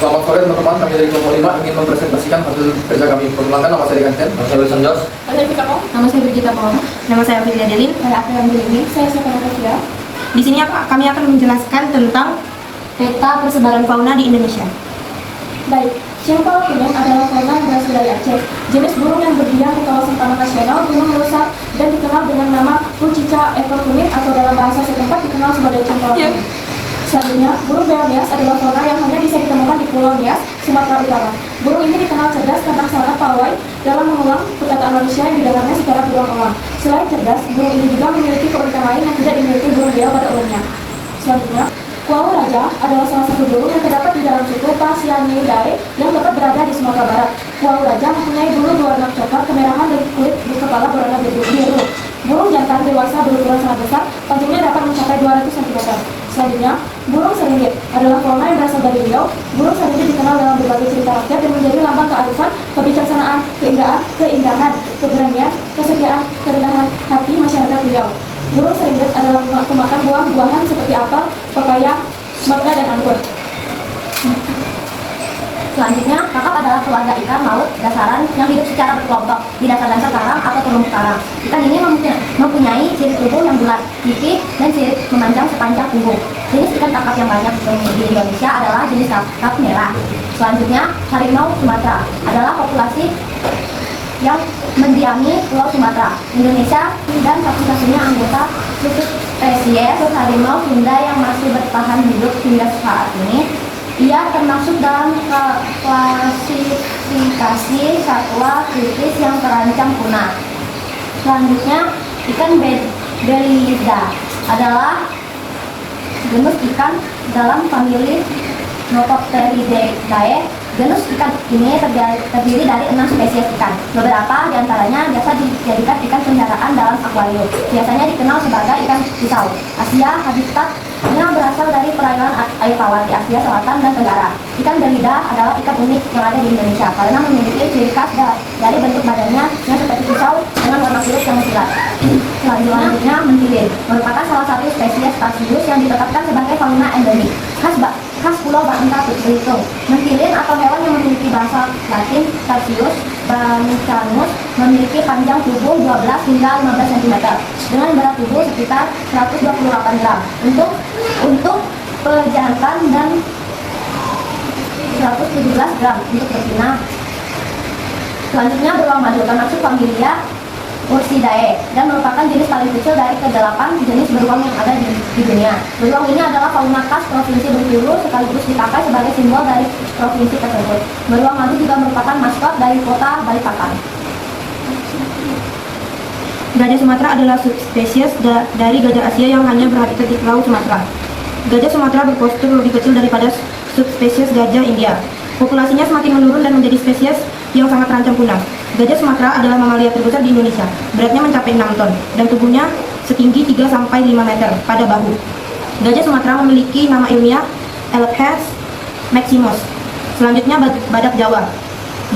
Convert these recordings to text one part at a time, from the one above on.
Selamat sore teman-teman, kami dari kelompok 5 ingin mempresentasikan hasil kerja kami. Perkenalkan, nama saya Ganten. Nama saya Wilson Jos. Nama saya Vika Pong. Nama saya Brigita Pong. Nama saya Aprilia Delin. Saya April Delin. Saya Stefana Kavia. Di sini kami akan menjelaskan tentang peta persebaran fauna di Indonesia. Baik, Cengkol kuning adalah fauna yang berasal dari Aceh. Jenis burung yang berdiam di kawasan Taman Nasional Gunung Rusak dan dikenal dengan nama Pucica ekor kuning atau dalam bahasa setempat dikenal sebagai cengkol kuning. Selanjutnya, burung bea Nias adalah fauna yang hanya bisa ditemukan di Pulau Nias, Sumatera Utara. Burung ini dikenal cerdas karena sangat pawai dalam mengulang perkataan manusia yang didengarnya secara berulang-ulang. Selain cerdas, burung ini juga memiliki keunikan lain yang tidak dimiliki burung bea pada umumnya. Selanjutnya, Kuau Raja adalah salah satu burung yang terdapat di dalam suku Phasianidae yang dapat berada di Sumatera Barat. Kuau Raja mempunyai bulu berwarna coklat kemerahan dan kulit di kepala berwarna biru. Burung jantan dewasa berukuran sangat besar, panjangnya dapat mencapai 200 cm. Selanjutnya, burung seringgit adalah fauna yang berasal dari Riau. Burung seringgit dikenal dalam berbagai cerita rakyat dan menjadi lambang kearifan, kebijaksanaan, keindahan, keberanian, kesetiaan, kerendahan hati masyarakat Riau. Burung seringgit adalah pemakan buah-buahan seperti apel, pepaya, mangga, dan anggur. Selanjutnya, kakap adalah keluarga ikan laut dasaran yang hidup secara berkelompok di dasar-dasar karang atau terumbu karang. Ikan ini mempunyai ciri tubuh yang bulat, pipih, dan sirip memanjang sepanjang punggung. Jenis ikan kakap yang banyak di Indonesia adalah jenis kakap merah. Selanjutnya, harimau Sumatera adalah populasi yang mendiami Pulau Sumatera, Indonesia, dan satu-satunya anggota spesies harimau Sunda yang masih bertahan hidup hingga saat ini. Ia termasuk dalam klasifikasi satwa kritis yang terancam punah. Selanjutnya, ikan belida adalah genus ikan dalam famili Notopteridae. Genus ikan ini terdiri dari 6 spesies ikan. Beberapa diantaranya biasa dijadikan ikan peliharaan dalam akuarium. Biasanya dikenal sebagai ikan pisau. Asia, habitatnya berasal dari perairan air tawar di Asia Selatan dan Tenggara. Ikan belida adalah ikan unik yang ada di Indonesia karena memiliki ciri khas dari bentuk badannya yang seperti pisau dengan warna kulit yang mengkilat. Selanjutnya, mentilin merupakan salah satu spesies tarsius yang ditetapkan sebagai fauna endemik khas Pulau Bangka Belitung. Mentilin atau hewan yang memiliki bahasa Latin tarsius bancanus memiliki panjang tubuh 12 hingga 15 cm dengan berat tubuh sekitar 128 gram untuk pejantan dan 117 gram untuk betina. Selanjutnya, beruang madu termasuk familia Ursidae dan merupakan jenis paling kecil dari ke-8 jenis beruang yang ada di dunia. Beruang ini adalah fauna khas provinsi Bengkulu sekaligus dipakai sebagai simbol dari provinsi tersebut. Beruang madu juga merupakan maskot dari kota Balikpapan. Gajah Sumatera adalah subspesies dari gajah Asia yang hanya berhabitat di Pulau Sumatera. Gajah Sumatera berpostur lebih kecil daripada subspesies gajah India. Populasinya semakin menurun dan menjadi spesies yang sangat terancam punah. Gajah Sumatera adalah mamalia terbesar di Indonesia. Beratnya mencapai 6 ton dan tubuhnya setinggi 3-5 meter pada bahu. Gajah Sumatera memiliki nama ilmiah Elaphas maximus. Selanjutnya, badak Jawa.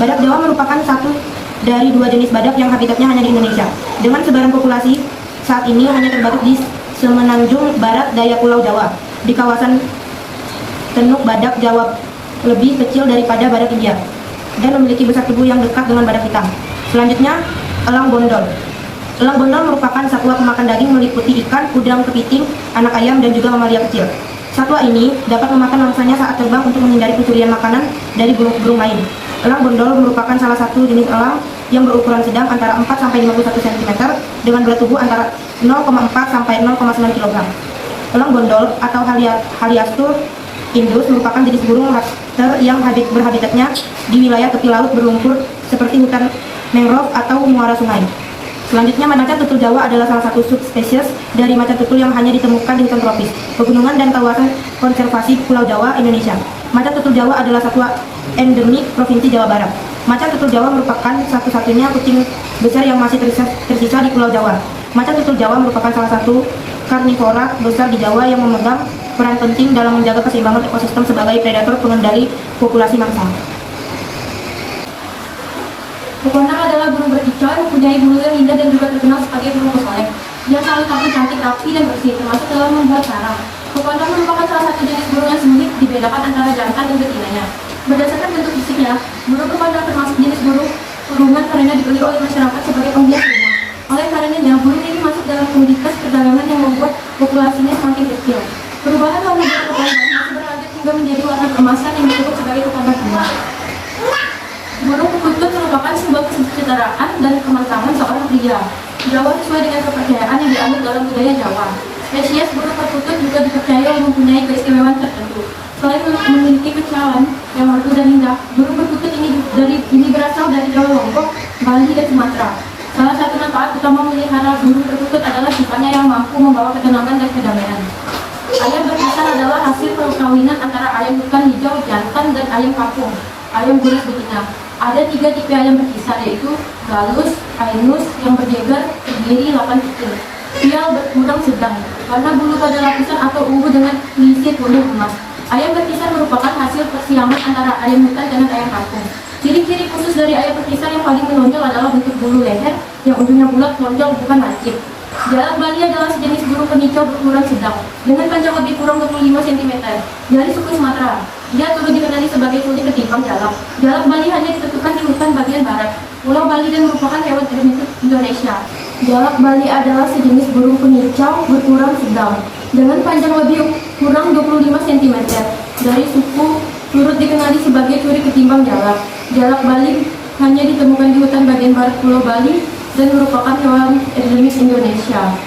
Badak Jawa merupakan satu dari 2 jenis badak yang habitatnya hanya di Indonesia. Dengan sebaran populasi saat ini hanya terbatas di semenanjung barat daya Pulau Jawa. Di kawasan tenuk badak Jawa lebih kecil daripada badak India dan memiliki besar tubuh yang dekat dengan badak hitam. Selanjutnya, elang bondol. Elang bondol merupakan satwa pemakan daging meliputi ikan, udang, kepiting, anak ayam, dan juga mamalia kecil. Satwa ini dapat memakan mangsanya saat terbang untuk menghindari pencurian makanan dari burung-burung lain. Elang bondol merupakan salah satu jenis elang yang berukuran sedang antara 4-51 cm dengan berat tubuh antara 0,4-0,9 kg. Elang bondol atau Haliastur indus merupakan jenis burung raptor yang berhabitatnya di wilayah tepi laut berlumpur seperti hutan mangrove atau muara sungai. Selanjutnya, macan tutul Jawa adalah salah satu subspesies dari macan tutul yang hanya ditemukan di hutan tropis, pegunungan, dan kawasan konservasi Pulau Jawa, Indonesia. Macan tutul Jawa adalah satwa endemik Provinsi Jawa Barat. Macan tutul Jawa merupakan satu-satunya kucing besar yang masih tersisa di Pulau Jawa. Macan tutul Jawa merupakan salah satu karnivora besar di Jawa yang memegang peran penting dalam menjaga keseimbangan ekosistem sebagai predator pengendali populasi mangsa. Begonang adalah burung berkicau yang mempunyai bulu yang indah dan juga terkenal sebagai burung pesolek. Dia selalu tampil cantik, rapi, dan bersih, termasuk dalam membuat sarang. Begonang merupakan salah satu jenis burung yang sembunyi dibedakan antara jantan dan betinanya. Berdasarkan bentuk fisiknya, burung kepada termasuk jenis burung kurungan karena dibeli oleh masyarakat sebagai penghias rumah. Oleh karenanya, burung ini masuk dalam komoditas perdagangan yang membuat populasinya semakin kecil. Perubahan warna burung kebanyakan masih berlanjut hingga menjadi warna keemasan yang disebut sebagai kepala bunga. Burung perkutut merupakan simbol kesetaraan dan kematangan seorang pria. Jawa sesuai dengan kepercayaan yang dianut dalam budaya Jawa. Spesies burung perkutut juga dipercaya mempunyai keistimewaan tertentu. Selain memiliki kecerahan yang merdu dan indah, burung perkutut ini berasal dari Jawa, Lombok, Bali, dan Sumatera. Salah satu manfaat utama memelihara burung perkutut adalah sifatnya yang mampu membawa ketenangan dan kedamaian. Ayam berkisar adalah hasil perkawinan antara ayam hutan hijau jantan dan ayam kampung, ayam buras betina. Ada 3 tipe ayam berkisar, yaitu galus, ainus yang berjeger, terdiri 8 kecil, pial berkurang sedang, warna bulu pada lapisan atau ungu dengan selisih bulu emas. Ayam berkisar merupakan hasil persiaman antara ayam hutan dengan ayam kampung. Ciri-ciri khusus dari ayam berkisar yang paling menonjol adalah bentuk bulu leher yang ujungnya bulat menonjol bukan lancip. Jalak Bali adalah sejenis burung penicau berukuran sedang dengan panjang lebih kurang 25 cm dari suku Sumatera. Dia turut dikenali sebagai kulit ketimbang jalak. Jalak Bali hanya ditentukan di hutan bagian barat Pulau Bali dan merupakan hewan endemik Indonesia. Jalak Bali adalah sejenis burung penicau berukuran sedang dengan panjang lebih kurang 25 cm dari suku turut dikenali sebagai curi ketimbang jalak. Jalak Bali hanya ditemukan di hutan bagian barat Pulau Bali dan merupakan hewan endemik Indonesia.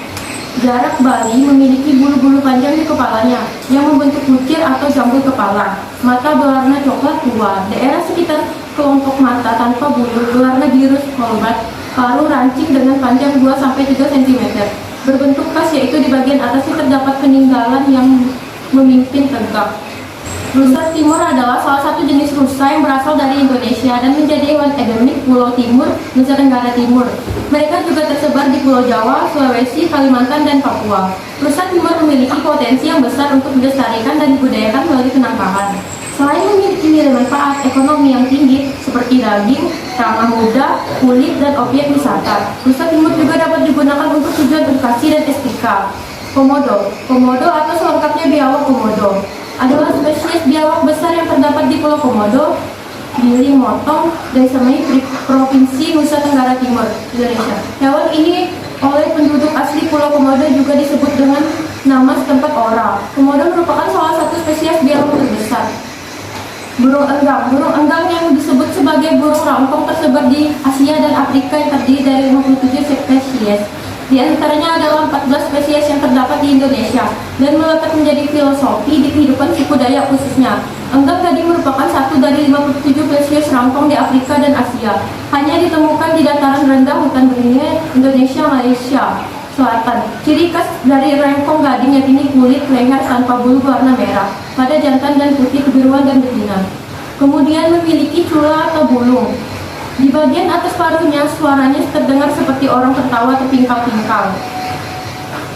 Jalak Bali memiliki bulu-bulu panjang di kepalanya yang membentuk butir atau jambul kepala. Mata berwarna coklat tua. Daerah sekitar kelompok mata tanpa bulu berwarna biru kolbat. Paruh rancing dengan panjang 2-3 cm. Berbentuk khas yaitu di bagian atasnya terdapat peninggalan yang memimpin tegak. Rusa Timur adalah salah satu jenis rusa yang berasal dari Indonesia dan menjadi hewan endemik Pulau Timur, Nusa Tenggara Timur. Mereka juga tersebar di Pulau Jawa, Sulawesi, Kalimantan, dan Papua. Rusa Timur memiliki potensi yang besar untuk dilestarikan dan dibudidayakan melalui penangkaran. Selain memiliki nilai manfaat ekonomi yang tinggi seperti daging, ramah muda, kulit, dan objek wisata, rusa Timur juga dapat digunakan untuk tujuan edukasi dan estetika. Komodo atau selengkapnya biawak komodo adalah spesies biawak besar yang terdapat di Pulau Komodo, Gili Motong, dan Semai, Provinsi Nusa Tenggara Timur, Indonesia. Hewan ini oleh penduduk asli Pulau Komodo juga disebut dengan nama setempat Ora. Komodo merupakan salah satu spesies biawak terbesar. Burung enggang yang disebut sebagai burung rampong tersebar di Asia dan Afrika yang terdiri dari 57 spesies. Di antaranya adalah 14 spesies yang terdapat di Indonesia dan melekat menjadi filosofi di kehidupan suku Dayak khususnya. Enggang tadi merupakan satu dari 57 spesies rampong di Afrika dan Asia. Hanya ditemukan di dataran rendah hutan beringin Indonesia, Malaysia Selatan. Ciri khas dari rampong gading yakni kulit leher tanpa bulu berwarna merah pada jantan dan putih kebiruan dan betina. Kemudian memiliki cula atau bulung. Di bagian atas paruhnya, suaranya terdengar seperti orang tertawa terpingkal-pingkal.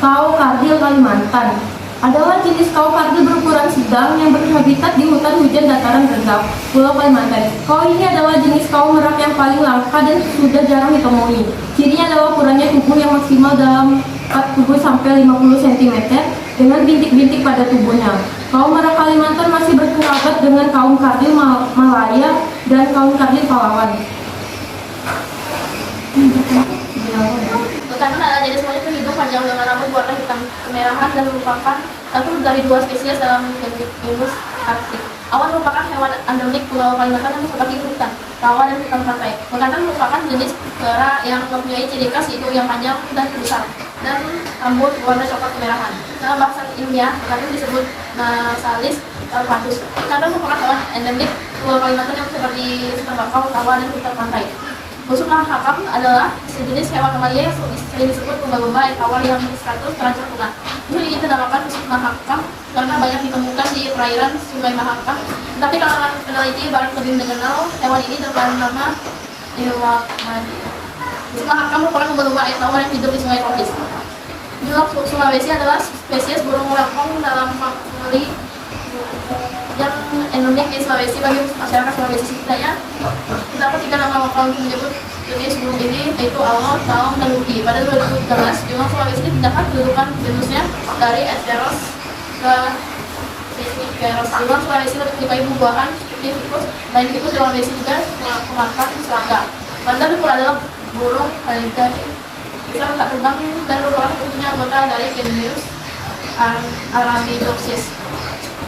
Kau kardil Kalimantan adalah jenis kau kardil berukuran sedang yang berhabitat di hutan hujan dataran rendah Pulau Kalimantan. Kau ini adalah jenis kau merak yang paling langka dan sudah jarang ditemui. Cirinya adalah ukurannya tubuh yang maksimal dalam 40-50 cm dengan bintik-bintik pada tubuhnya. Kaum merak Kalimantan masih berkerabat dengan kaum kardil Malaya dan kaum kardil Palawan. Bekantan adalah jenis monyet berhidung panjang dengan rambut warna hitam kemerahan dan merupakan satu dari 2 spesies dalam genus Arktik. Awan merupakan hewan endemik Pulau Kalimantan yang seperti hutan, rawa, dan hutan pantai. Bekantan merupakan jenis kera yang mempunyai ciri khas yaitu yang panjang dan besar dan rambut warna coklat kemerahan. Dalam bahasa ilmiah, bekantan disebut Nasalis alpacus. Bekantan merupakan hewan endemik Pulau Kalimantan yang seperti hutan bakau, rawa, dan hutan pantai. Busuk mahakam adalah sejenis hewan mamalia yang sering disebut lumba-lumba ekawar yang status terancam punah. Ini dinamakan busuk mahakam karena banyak ditemukan di perairan Sungai Mahakam. Tetapi kalangan peneliti baru lebih mengenal hewan ini dengan nama Ilwakmadi. Busuk mahakam merupakan lumba-lumba ekawar yang hidup di sungai tropis. Julak Sulawesi adalah spesies burung rampong dalam famili yang endemik di Sulawesi bagi masyarakat Sulawesi setidaknya. Terdapat 3 nama lokal menyebut jenis burung ini, yaitu Alor, Taong, dan Luki. Pada 2013, Julak Sulawesi dipindahkan kedudukan genusnya dari Asteros ke Seismiceros. Julak Sulawesi lebih menyukai buah-buahan tikus, selain tikus dalam besi juga memakan serangga. Panda pun adalah burung haligari. Bisa tak terbang dan merupakan satunya anggota dari genus Arabidopsis.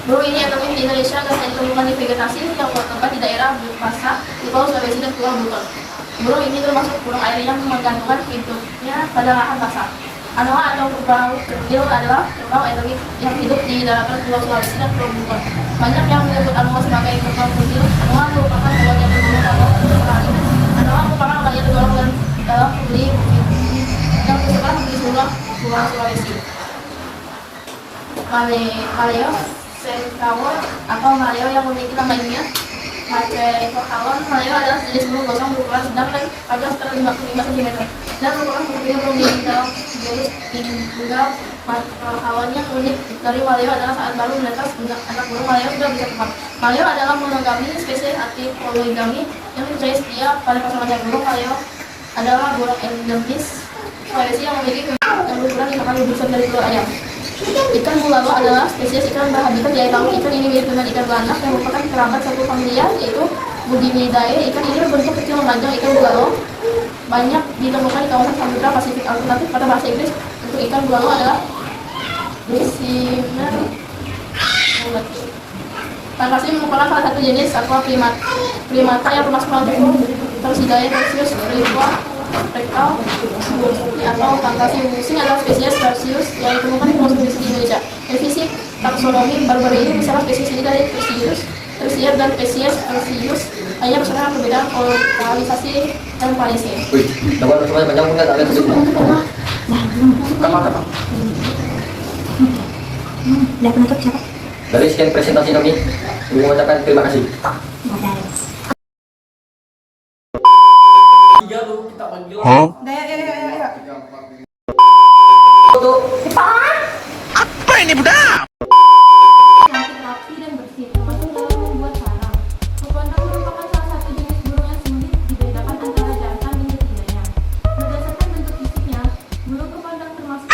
Burung ini endemik di Indonesia dan hanya ditemukan di vegetasi yang bertempat di daerah Bukasa, di Pulau Sulawesi dan Pulau Buton. Burung ini termasuk burung air yang menggantungkan hidupnya pada lahan basah. Anoa atau kerbau kecil adalah kerbau endemik yang hidup di daratan Pulau Sulawesi dan Pulau Buton. Banyak yang menyebut anoa sebagai kerbau kecil. Anoa merupakan hewan yang tergolong atau terperangin. Anoa merupakan hewan yang tergolong dalam famili yang tersebar di seluruh Pulau Sulawesi. Maleo Sengkawon atau maleo yang memiliki nama ilmiah Macekawon. Maleo adalah jenis burung gosong berukuran sedang dan panjang sekitar 55 cm dan merupakan satu-satunya burung di dalam jenis tunggal. Kawan yang unik dari maleo adalah saat baru menetas anak burung maleo sudah bisa terbang. Maleo adalah monogami, spesies anti-poligami yang percaya setia pada pasangannya. Burung maleo adalah burung endemis Sulawesi yang memiliki yang berukuran 5 kali lebih besar dari telur ayam. Ikan bulalo adalah spesies ikan berhabitat di air laut. Ikan ini mirip dengan ikan belanak yang merupakan kerabat satu familia, yaitu Budimidae. Ikan ini berbentuk kecil memanjang. Ikan bulalo banyak ditemukan di kawasan Samudra Pasifik. Alternatif kata bahasa Inggris untuk ikan bulalo adalah Dicimer. Tangkasih merupakan salah satu jenis satwa primata yang termasuk kelompok Tursidae Tarsius Riqua Rekal atau tangkasih. Musing adalah spesies Tarsius yang ditemukan di Pulau Sulawesi di Indonesia. Revisi taksonomi Barbary ini misalnya spesies ini dari Tersier dan spesies Tarsius hanya berdasarkan perbedaan lokalisasi dan variasi. Wih, coba panjang punya tak lihat sedikit. Apa? Udah penutup siapa? Dari sekian presentasi kami, kami mengucapkan terima kasih. Tiga tuh kita panggil. Apa ini budak? Cantik, rapi dan bersih, termasuk dalam membuat sarang. Kepandang merupakan salah satu jenis burung yang sulit dibedakan antara jantan dan betinanya. Berdasarkan bentuk fisiknya, burung kepandang termasuk